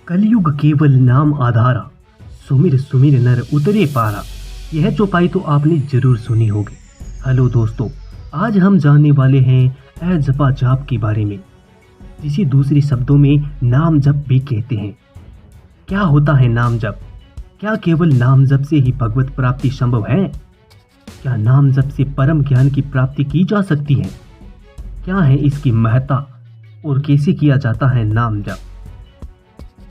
कलयुग केवल नाम आधारा, सुमिर सुमिर नर उतरे पारा। यह चौपाई तो आपने जरूर सुनी होगी। हेलो दोस्तों, आज हम जानने वाले हैं ए जपा जाप के बारे में, जिसे दूसरे शब्दों में नाम जप भी कहते हैं। क्या होता है नाम जप? क्या केवल नाम जप से ही भगवत प्राप्ति संभव है? क्या नाम जप से परम ज्ञान की प्राप्ति की जा सकती है? क्या है इसकी महत्ता और कैसे किया जाता है नाम जप?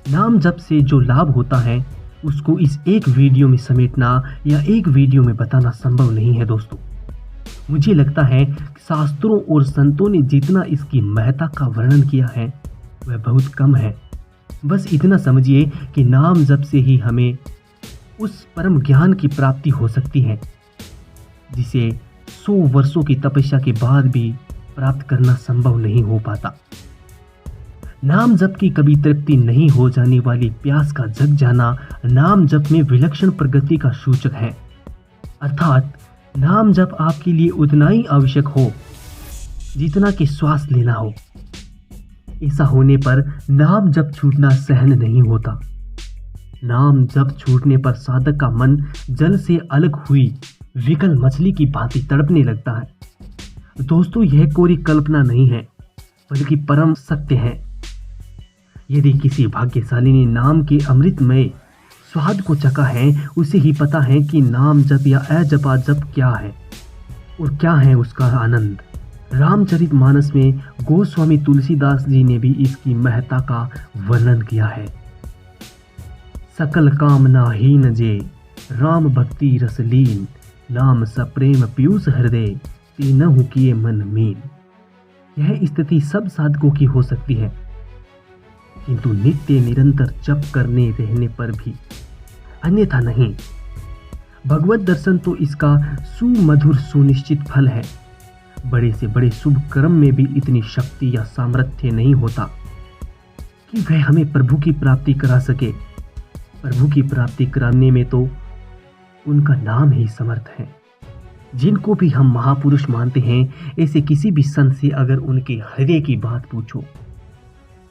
नाम जप से जो लाभ होता है उसको इस एक वीडियो में समेटना या एक वीडियो में बताना संभव नहीं है दोस्तों। मुझे लगता है शास्त्रों और संतों ने जितना इसकी महत्ता का वर्णन किया है वह बहुत कम है। बस इतना समझिए कि नाम जप से ही हमें उस परम ज्ञान की प्राप्ति हो सकती है जिसे 100 वर्षों की तपस्या के बाद भी प्राप्त करना संभव नहीं हो पाता। नाम जप की कभी तृप्ति नहीं हो जाने वाली प्यास का जग जाना नाम जप में विलक्षण प्रगति का सूचक है। अर्थात नाम जप आपके लिए उतना ही आवश्यक हो जितना कि श्वास लेना हो। ऐसा होने पर नाम जप छूटना सहन नहीं होता। नाम जप छूटने पर साधक का मन जल से अलग हुई विकल मछली की भांति तड़पने लगता है। दोस्तों, यह कोरी कल्पना नहीं है बल्कि परम सत्य है। यदि किसी भाग्यशाली ने नाम के अमृतमय स्वाद को चखा है, उसे ही पता है कि नाम जप या अजपा जप क्या है और क्या है उसका आनंद। रामचरितमानस में गोस्वामी तुलसीदास जी ने भी इसकी महत्ता का वर्णन किया है। सकल कामना हीन जे राम भक्ति रसलीन, नाम सप्रेम पीयूष हृदय तीनहु किए मन मीन। यह स्थिति सब साधकों की हो सकती है, किंतु नित्य निरंतर जप करने रहने पर भी, अन्यथा नहीं। भगवत दर्शन तो इसका सुमधुर सुनिश्चित फल है। बड़े से बड़े शुभ कर्म में भी इतनी शक्ति या सामर्थ्य नहीं होता कि वह हमें प्रभु की प्राप्ति करा सके। प्रभु की प्राप्ति कराने में तो उनका नाम ही समर्थ है। जिनको भी हम महापुरुष मानते हैं, ऐसे किसी भी संत से अगर उनके हृदय की बात पूछो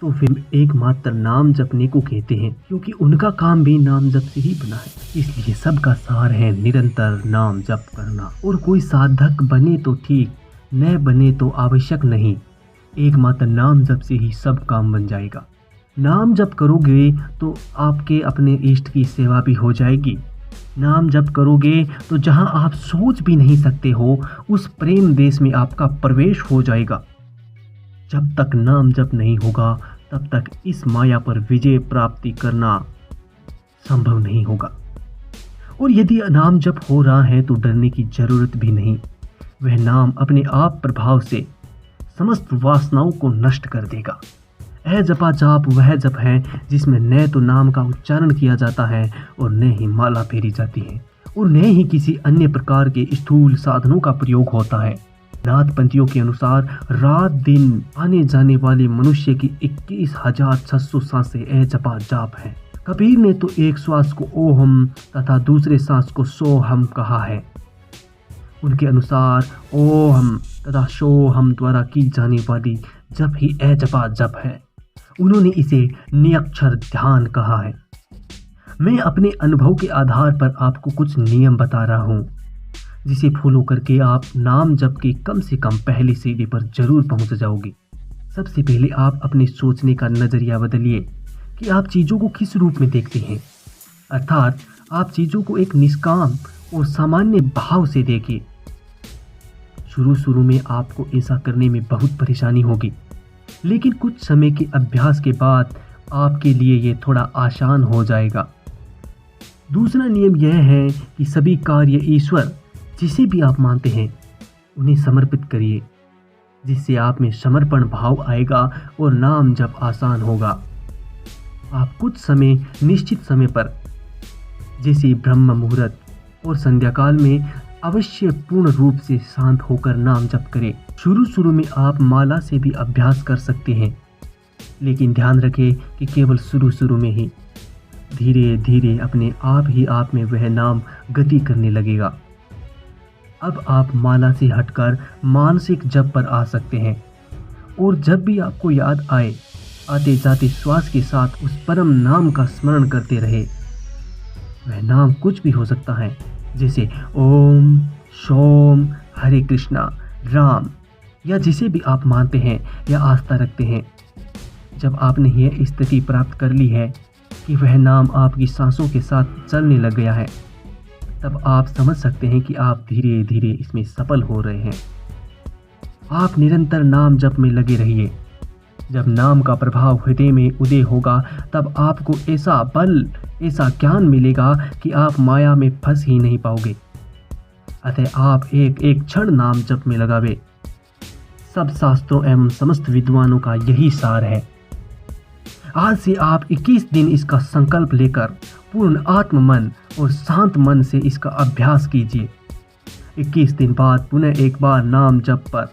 तो फिर एकमात्र नाम जपने को कहते हैं, क्योंकि उनका काम भी नाम जप से ही बना है। इसलिए सबका सार है निरंतर नाम जप करना। और कोई साधक बने तो ठीक, न बने तो आवश्यक नहीं। एकमात्र नाम जप से ही सब काम बन जाएगा। नाम जप करोगे तो आपके अपने इष्ट की सेवा भी हो जाएगी। नाम जप करोगे तो जहां आप सोच भी नहीं सकते हो उस प्रेम देश में आपका प्रवेश हो जाएगा। जब तक नाम जप नहीं होगा तब तक इस माया पर विजय प्राप्ति करना संभव नहीं होगा। और यदि नाम जप हो रहा है तो डरने की जरूरत भी नहीं। वह नाम अपने आप प्रभाव से समस्त वासनाओं को नष्ट कर देगा। ए जपा जाप वह जप है जिसमें न तो नाम का उच्चारण किया जाता है और न ही माला फेरी जाती है और न ही किसी अन्य प्रकार के स्थूल साधनों का प्रयोग होता है। नाथपंथियों के अनुसार रात दिन आने जाने वाले मनुष्य की 21,600 सांसें ए जपा जाप है। कबीर ने तो एक श्वास को ओहम तथा दूसरे सांस को सोहम कहा है। उनके अनुसार ओहम तथा सोहम द्वारा की जाने वाली जप ही ए जपा जप है। उन्होंने इसे निरक्षर ध्यान कहा है। मैं अपने अनुभव के आधार पर आपको कुछ नियम बता रहा हूँ जिसे फॉलो करके आप नाम जप के कम से कम पहली सीढ़ी पर जरूर पहुंच जाओगे। सबसे पहले आप अपने सोचने का नजरिया बदलिए कि आप चीज़ों को किस रूप में देखते हैं। अर्थात आप चीज़ों को एक निष्काम और सामान्य भाव से देखिए। शुरू में आपको ऐसा करने में बहुत परेशानी होगी, लेकिन कुछ समय के अभ्यास के बाद आपके लिए ये थोड़ा आसान हो जाएगा। दूसरा नियम यह है कि सभी कार्य ईश्वर जिसे भी आप मानते हैं उन्हें समर्पित करिए, जिससे आप में समर्पण भाव आएगा और नाम जप आसान होगा। आप कुछ समय निश्चित समय पर जैसे ब्रह्म मुहूर्त और संध्याकाल में अवश्य पूर्ण रूप से शांत होकर नाम जप करें। शुरू में आप माला से भी अभ्यास कर सकते हैं, लेकिन ध्यान रखें कि केवल शुरू में ही। धीरे धीरे अपने आप ही आप में वह नाम गति करने लगेगा। अब आप माला से हटकर मानसिक जप पर आ सकते हैं और जब भी आपको याद आए आते जाते श्वास के साथ उस परम नाम का स्मरण करते रहे। वह नाम कुछ भी हो सकता है, जैसे ओम, सोम, हरे कृष्णा, राम, या जिसे भी आप मानते हैं या आस्था रखते हैं। जब आपने यह स्थिति प्राप्त कर ली है कि वह नाम आपकी सांसों के साथ चलने लग गया है, तब आप समझ सकते हैं कि आप धीरे धीरे इसमें सफल हो रहे हैं। आप निरंतर नाम जप में लगे रहिए। जब नाम का प्रभाव हृदय में उदय होगा, तब आपको ऐसा बल, ऐसा ज्ञान मिलेगा कि आप माया में फंस ही नहीं पाओगे। अतः आप एक एक क्षण नाम जप में लगावे। सब शास्त्रों एवं समस्त विद्वानों का यही सार है। आज से आप 21 दिन इसका संकल्प लेकर पूर्ण आत्म मन और शांत मन से इसका अभ्यास कीजिए। 21 दिन बाद पुनः एक बार नाम जप पर,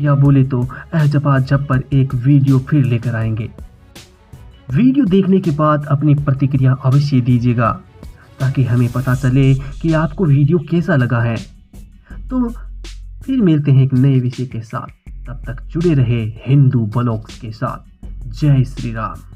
या बोले तो अजपा जप पर एक वीडियो फिर लेकर आएंगे। वीडियो देखने के बाद अपनी प्रतिक्रिया अवश्य दीजिएगा, ताकि हमें पता चले कि आपको वीडियो कैसा लगा है। तो फिर मिलते हैं एक नए विषय के साथ। तब तक जुड़े रहे हिंदू ब्लॉग्स के साथ। जय श्री राम।